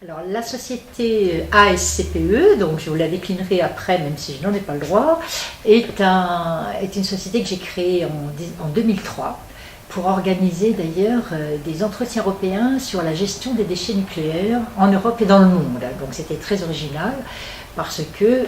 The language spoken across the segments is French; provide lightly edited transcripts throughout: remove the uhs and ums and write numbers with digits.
Alors, la société ASCPE, donc je vous la déclinerai après, même si je n'en ai pas le droit, est une société que j'ai créée en 2003 pour organiser d'ailleurs des entretiens européens sur la gestion des déchets nucléaires en Europe et dans le monde. Donc c'était très original parce que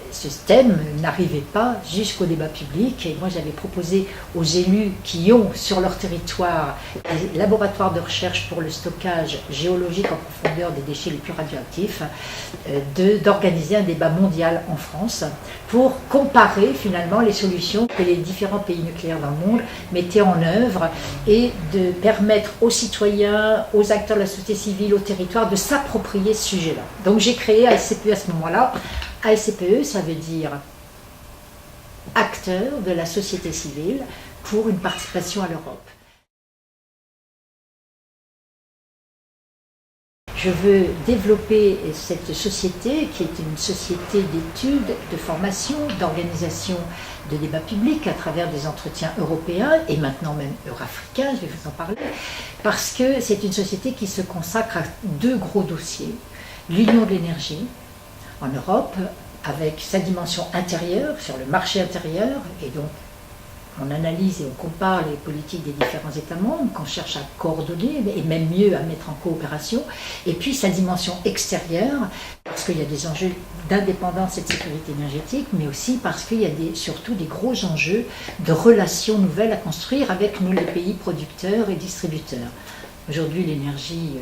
ce thème n'arrivait pas jusqu'au débat public. Et moi, j'avais proposé aux élus qui ont sur leur territoire des laboratoires de recherche pour le stockage géologique en profondeur des déchets les plus radioactifs, d'organiser un débat mondial en France pour comparer finalement les solutions que les différents pays nucléaires dans le monde mettaient en œuvre et de permettre aux citoyens, aux acteurs de la société civile, aux territoires de s'approprier ce sujet-là. Donc j'ai créé ASCPE à ce moment-là. ASCPE, ça veut dire acteur de la société civile pour une participation à l'Europe. Je veux développer cette société qui est une société d'études, de formation, d'organisation de débats publics à travers des entretiens européens et maintenant même eurafricains, je vais vous en parler, parce que c'est une société qui se consacre à deux gros dossiers. L'union de l'énergie en Europe, avec sa dimension intérieure, sur le marché intérieur, et donc on analyse et on compare les politiques des différents États membres, qu'on cherche à coordonner et même mieux à mettre en coopération, et puis sa dimension extérieure, parce qu'il y a des enjeux d'indépendance et de sécurité énergétique, mais aussi parce qu'il y a surtout des gros enjeux de relations nouvelles à construire avec les pays producteurs et distributeurs. Aujourd'hui, l'énergie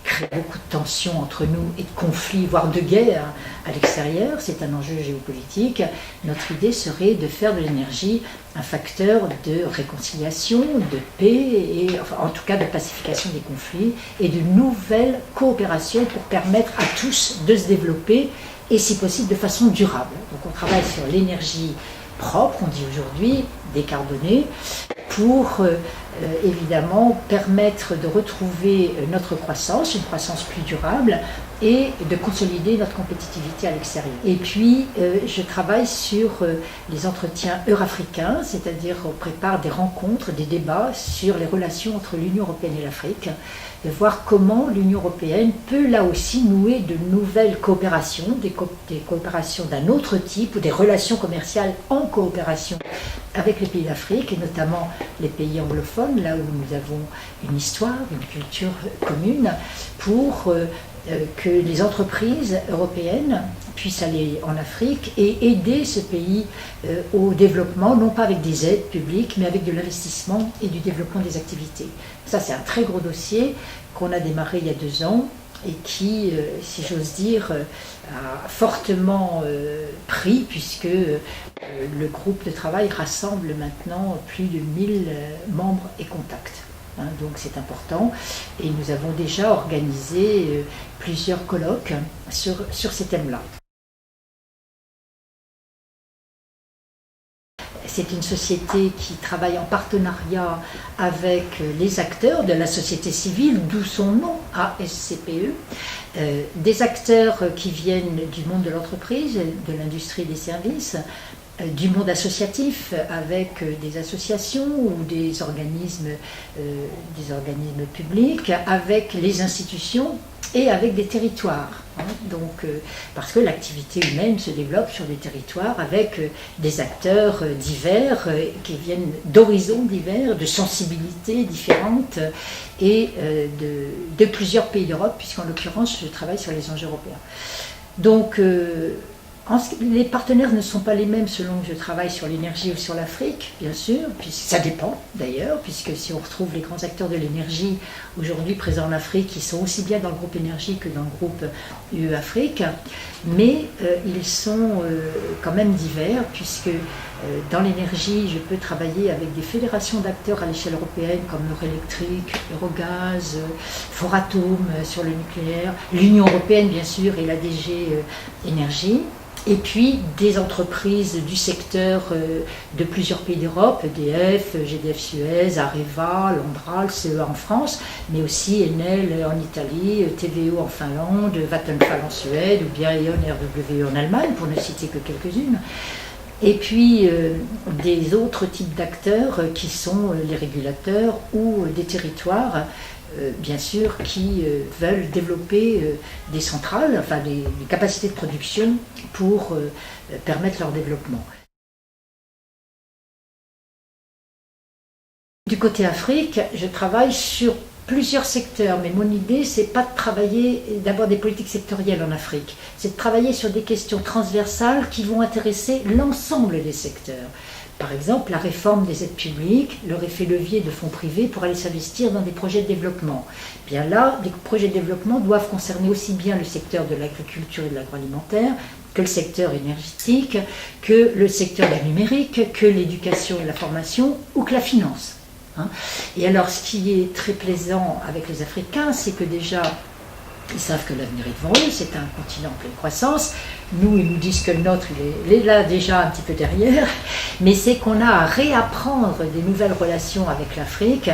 crée beaucoup de tensions entre nous et de conflits, voire de guerres à l'extérieur. C'est un enjeu géopolitique. Notre idée serait de faire de l'énergie un facteur de réconciliation, de paix, et enfin, en tout cas de pacification des conflits et de nouvelles coopérations pour permettre à tous de se développer et si possible de façon durable. Donc on travaille sur l'énergie propre, on dit aujourd'hui, décarbonée, pour évidemment permettre de retrouver notre croissance, une croissance plus durable et de consolider notre compétitivité à l'extérieur. Et puis je travaille sur les entretiens eurafricains, c'est-à-dire on prépare des rencontres, des débats sur les relations entre l'Union européenne et l'Afrique, de voir comment l'Union européenne peut là aussi nouer de nouvelles coopérations, des coopérations d'un autre type ou des relations commerciales en coopération avec les pays d'Afrique et notamment les pays anglophones, là où nous avons une histoire, une culture commune, pour que les entreprises européennes puissent aller en Afrique et aider ce pays au développement, non pas avec des aides publiques, mais avec de l'investissement et du développement des activités. Ça, c'est un très gros dossier qu'on a démarré il y a 2 ans et qui, si j'ose dire, a fortement pris, puisque le groupe de travail rassemble maintenant plus de 1000 membres et contacts. Donc c'est important et nous avons déjà organisé plusieurs colloques sur ces thèmes-là. C'est une société qui travaille en partenariat avec les acteurs de la société civile, d'où son nom, ASCPE, des acteurs qui viennent du monde de l'entreprise, de l'industrie et des services, du monde associatif avec des associations ou des organismes publics, avec les institutions et avec des territoires. Donc, parce que l'activité humaine se développe sur des territoires avec des acteurs divers qui viennent d'horizons divers, de sensibilités différentes et de plusieurs pays d'Europe, puisqu'en l'occurrence je travaille sur les enjeux européens. Donc les partenaires ne sont pas les mêmes selon que je travaille sur l'énergie ou sur l'Afrique, bien sûr, ça dépend d'ailleurs, puisque si on retrouve les grands acteurs de l'énergie aujourd'hui présents en Afrique, ils sont aussi bien dans le groupe énergie que dans le groupe UE Afrique, mais ils sont quand même divers, puisque dans l'énergie, je peux travailler avec des fédérations d'acteurs à l'échelle européenne comme Eurélectrique, Eurogaz, Foratom sur le nucléaire, l'Union européenne bien sûr et la DG Énergie. Et puis des entreprises du secteur de plusieurs pays d'Europe, EDF, GDF Suez, Areva, Landral, CEA en France, mais aussi Enel en Italie, TVO en Finlande, Vattenfall en Suède, ou bien E.ON RWE en Allemagne, pour ne citer que quelques-unes. Et puis des autres types d'acteurs qui sont les régulateurs ou des territoires bien sûr, qui veulent développer des centrales, enfin des capacités de production pour permettre leur développement. Du côté Afrique, je travaille sur plusieurs secteurs, mais mon idée, c'est pas de travailler, d'avoir des politiques sectorielles en Afrique, c'est de travailler sur des questions transversales qui vont intéresser l'ensemble des secteurs. Par exemple, la réforme des aides publiques, leur effet levier de fonds privés pour aller s'investir dans des projets de développement. Bien là, les projets de développement doivent concerner aussi bien le secteur de l'agriculture et de l'agroalimentaire, que le secteur énergétique, que le secteur du numérique, que l'éducation et la formation, ou que la finance. Et alors, ce qui est très plaisant avec les Africains, c'est que déjà, ils savent que l'avenir est devant eux, c'est un continent en pleine croissance. Nous, ils nous disent que le nôtre, il est là déjà un petit peu derrière, mais c'est qu'on a à réapprendre des nouvelles relations avec l'Afrique,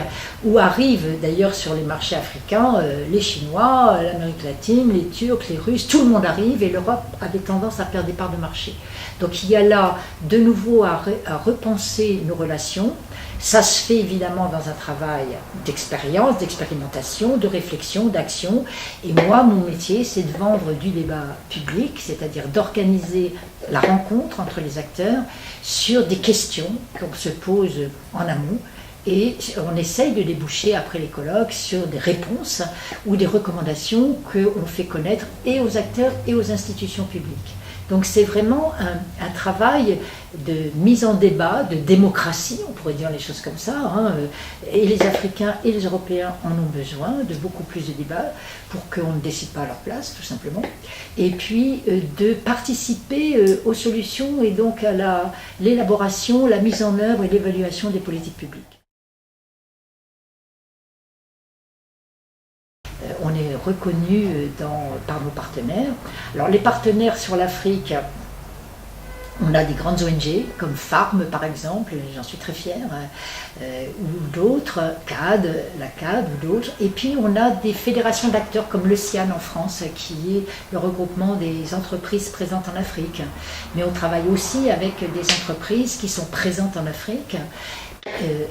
où arrivent d'ailleurs sur les marchés africains les Chinois, l'Amérique latine, les Turcs, les Russes, tout le monde arrive et l'Europe avait tendance à perdre des parts de marché. Donc il y a là de nouveau à repenser nos relations. Ça se fait évidemment dans un travail d'expérience, d'expérimentation, de réflexion, d'action. Et moi, mon métier, c'est de vendre du débat public, c'est-à-dire d'organiser la rencontre entre les acteurs sur des questions qu'on se pose en amont. Et on essaye de déboucher après les colloques sur des réponses ou des recommandations qu'on fait connaître et aux acteurs et aux institutions publiques. Donc c'est vraiment un travail de mise en débat, de démocratie, on pourrait dire les choses comme ça, et les Africains et les Européens en ont besoin de beaucoup plus de débats pour qu'on ne décide pas à leur place, tout simplement, et puis de participer aux solutions et donc à l'élaboration, la mise en œuvre et l'évaluation des politiques publiques. On est reconnu par nos partenaires. Alors les partenaires sur l'Afrique, on a des grandes ONG comme FARM par exemple, j'en suis très fière, ou d'autres, la CAD ou d'autres. Et puis on a des fédérations d'acteurs comme le CIAN en France, qui est le regroupement des entreprises présentes en Afrique. Mais on travaille aussi avec des entreprises qui sont présentes en Afrique.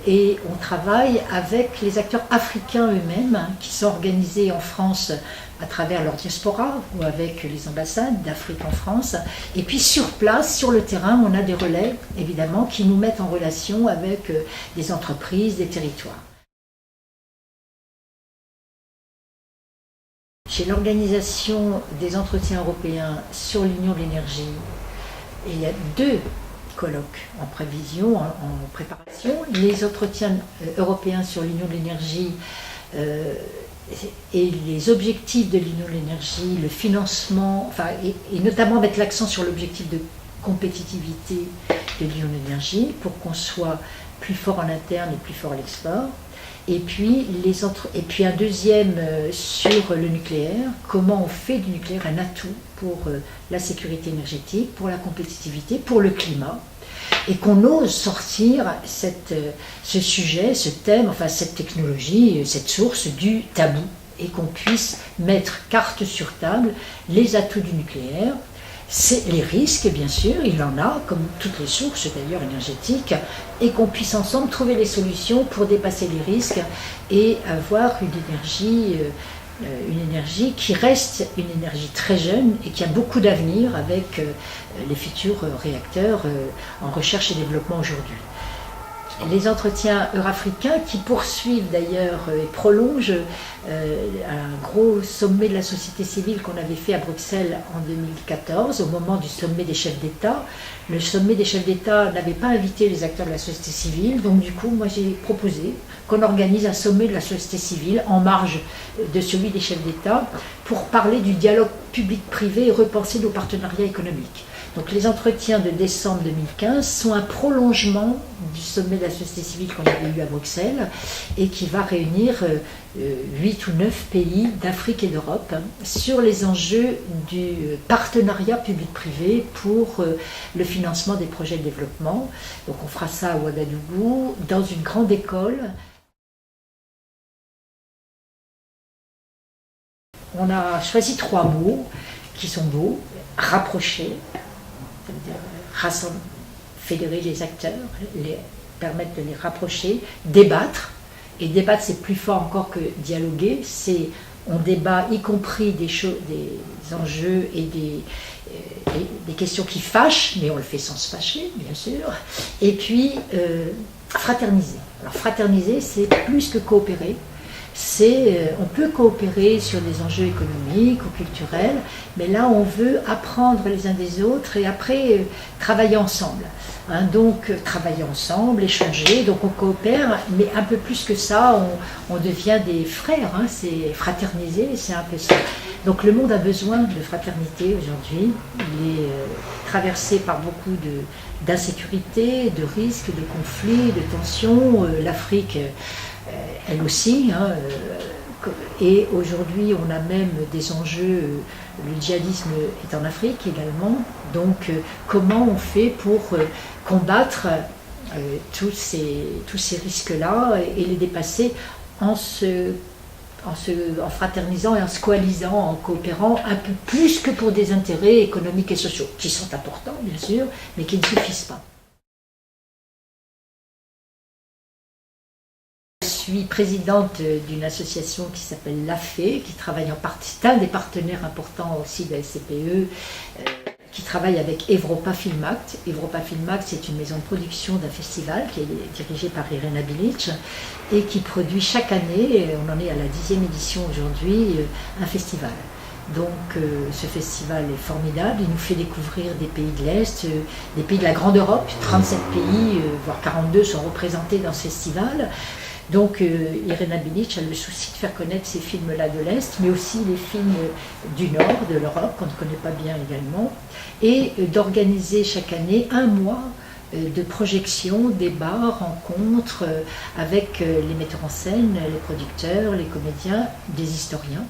Et on travaille avec les acteurs africains eux-mêmes qui sont organisés en France à travers leur diaspora ou avec les ambassades d'Afrique en France. Et puis sur place, sur le terrain, on a des relais évidemment qui nous mettent en relation avec des entreprises, des territoires. Chez l'organisation des entretiens européens sur l'Union de l'énergie, il y a 2 colloques en prévision, en préparation. Les entretiens européens sur l'Union de l'énergie et les objectifs de l'Union de l'énergie, le financement, et notamment mettre l'accent sur l'objectif de compétitivité de l'Union de l'énergie pour qu'on soit plus fort en interne et plus fort à l'export. Et puis un deuxième sur le nucléaire, comment on fait du nucléaire un atout pour la sécurité énergétique, pour la compétitivité, pour le climat, et qu'on ose sortir ce sujet, ce thème, enfin cette technologie, cette source du tabou, et qu'on puisse mettre carte sur table les atouts du nucléaire, les risques bien sûr, il en a, comme toutes les sources d'ailleurs énergétiques, et qu'on puisse ensemble trouver les solutions pour dépasser les risques et avoir une énergie qui reste une énergie très jeune et qui a beaucoup d'avenir avec les futurs réacteurs en recherche et développement aujourd'hui. Les entretiens eurafricains qui poursuivent d'ailleurs et prolongent un gros sommet de la société civile qu'on avait fait à Bruxelles en 2014 au moment du sommet des chefs d'État. Le sommet des chefs d'État n'avait pas invité les acteurs de la société civile, donc du coup moi j'ai proposé qu'on organise un sommet de la société civile en marge de celui des chefs d'État pour parler du dialogue public-privé et repenser nos partenariats économiques. Donc les entretiens de décembre 2015 sont un prolongement du sommet de la société civile qu'on avait eu à Bruxelles et qui va réunir 8 ou 9 pays d'Afrique et d'Europe sur les enjeux du partenariat public-privé pour le financement des projets de développement. Donc on fera ça à Ouagadougou, dans une grande école. On a choisi 3 mots qui sont beaux: rapprocher, ça veut dire fédérer les acteurs, permettre de les rapprocher, débattre Et débattre, c'est plus fort encore que dialoguer. On débat, y compris des enjeux et des questions qui fâchent, mais on le fait sans se fâcher, bien sûr. Et puis, fraterniser. Alors, fraterniser, c'est plus que coopérer. On peut coopérer sur des enjeux économiques ou culturels, mais là, on veut apprendre les uns des autres et après, travailler ensemble. Donc, travailler ensemble, échanger, donc on coopère, mais un peu plus que ça, on devient des frères, c'est fraterniser, c'est un peu ça. Donc le monde a besoin de fraternité aujourd'hui, il est traversé par beaucoup d'insécurité, de risques, de conflits, de tensions, l'Afrique elle aussi, et aujourd'hui on a même des enjeux, le djihadisme est en Afrique également, donc comment on fait pour combattre tous ces risques-là et les dépasser en fraternisant et en se coalisant, en coopérant un peu plus que pour des intérêts économiques et sociaux, qui sont importants bien sûr, mais qui ne suffisent pas. Je suis présidente d'une association qui s'appelle l'AFE, qui travaille en partie, c'est un des partenaires importants aussi de la SCPE, qui travaille avec Evropa Film Act. Evropa Film Act, c'est une maison de production d'un festival qui est dirigé par Irena Bilic et qui produit chaque année, on en est à la 10e édition aujourd'hui, un festival. Donc ce festival est formidable, il nous fait découvrir des pays de l'Est, des pays de la Grande Europe, 37 pays, voire 42 sont représentés dans ce festival. Donc Irena Bilic a le souci de faire connaître ces films-là de l'Est, mais aussi les films du Nord, de l'Europe, qu'on ne connaît pas bien également, et d'organiser chaque année un mois de projections, débats, rencontres avec les metteurs en scène, les producteurs, les comédiens, des historiens,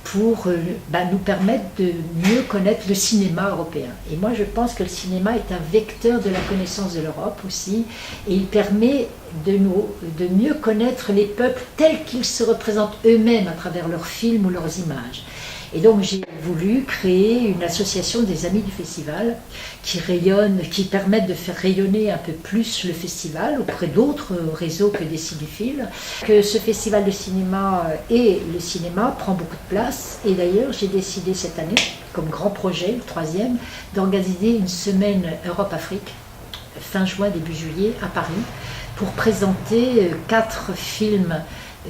pour nous permettre de mieux connaître le cinéma européen. Et moi je pense que le cinéma est un vecteur de la connaissance de l'Europe aussi, et il permet de mieux connaître les peuples tels qu'ils se représentent eux-mêmes à travers leurs films ou leurs images. Et donc j'ai voulu créer une association des amis du festival qui permettent de faire rayonner un peu plus le festival auprès d'autres réseaux que des cinéphiles. Que ce festival de cinéma et le cinéma prend beaucoup de place. Et d'ailleurs j'ai décidé cette année, comme grand projet, le 3e, d'organiser une semaine Europe-Afrique, fin juin, début juillet, à Paris, pour présenter 4 films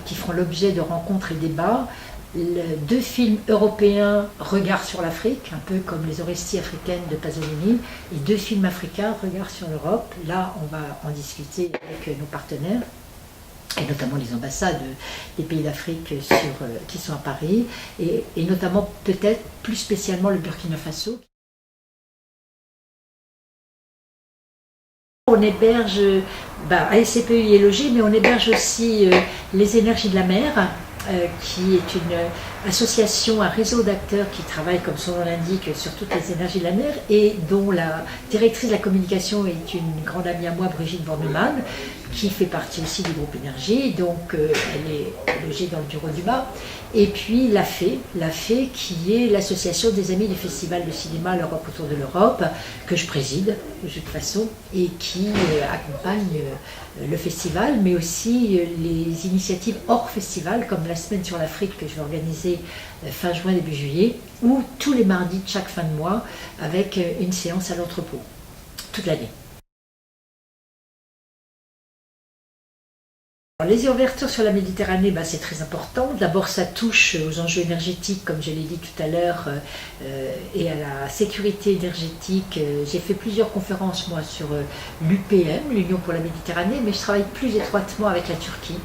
qui feront l'objet de rencontres et débats. 2 films européens, Regard sur l'Afrique, un peu comme Les Oresties africaines de Pasolini, et 2 films africains, Regard sur l'Europe. Là, on va en discuter avec nos partenaires, et notamment les ambassades des pays d'Afrique qui sont à Paris, et notamment peut-être plus spécialement le Burkina Faso. On héberge, ASCPE y est logé, mais on héberge aussi les énergies de la mer, qui est une association, un réseau d'acteurs qui travaille, comme son nom l'indique, sur toutes les énergies de la mer et dont la directrice de la communication est une grande amie à moi, Brigitte Bornemann, qui fait partie aussi du groupe Énergie, donc elle est logée dans le bureau du bas. Et puis l'AFE qui est l'association des amis du Festival de cinéma L'Europe autour de l'Europe, que je préside de toute façon, et qui accompagne le festival, mais aussi les initiatives hors festival, comme la semaine sur l'Afrique que je vais organiser fin juin, début juillet, ou tous les mardis de chaque fin de mois, avec une séance à l'entrepôt, toute l'année. Les ouvertures sur la Méditerranée, c'est très important. D'abord, ça touche aux enjeux énergétiques, comme je l'ai dit tout à l'heure, et à la sécurité énergétique. J'ai fait plusieurs conférences, moi, sur l'UPM, l'Union pour la Méditerranée, mais je travaille plus étroitement avec la Turquie,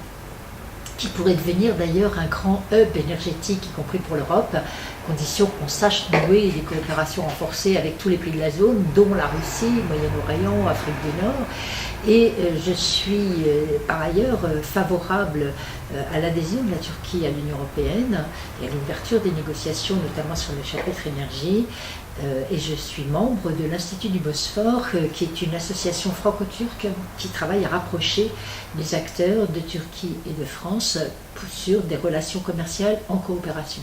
qui pourrait devenir d'ailleurs un grand hub énergétique, y compris pour l'Europe, condition qu'on sache nouer des coopérations renforcées avec tous les pays de la zone, dont la Russie, Moyen-Orient, Afrique du Nord. Et je suis par ailleurs favorable à l'adhésion de la Turquie à l'Union européenne et à l'ouverture des négociations, notamment sur le chapitre énergie. Et je suis membre de l'Institut du Bosphore, qui est une association franco-turque qui travaille à rapprocher les acteurs de Turquie et de France sur des relations commerciales en coopération.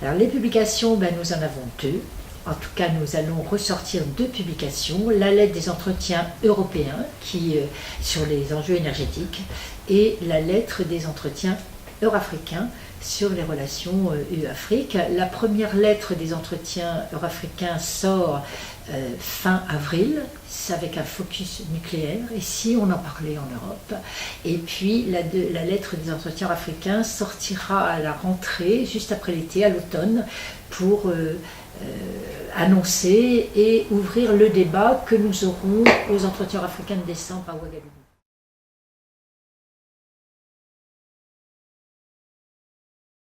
Alors les publications, nous en avons 2. En tout cas, nous allons ressortir 2 publications, la lettre des entretiens européens sur les enjeux énergétiques et la lettre des entretiens euro-africains sur les relations EU-Afrique. La première lettre des entretiens euro-africains sort fin avril, avec un focus nucléaire, et si on en parlait en Europe. Et puis la lettre des entretiens africains sortira à la rentrée, juste après l'été, à l'automne, pour annoncer et ouvrir le débat que nous aurons aux entretiens africains de décembre à Ouagadougou.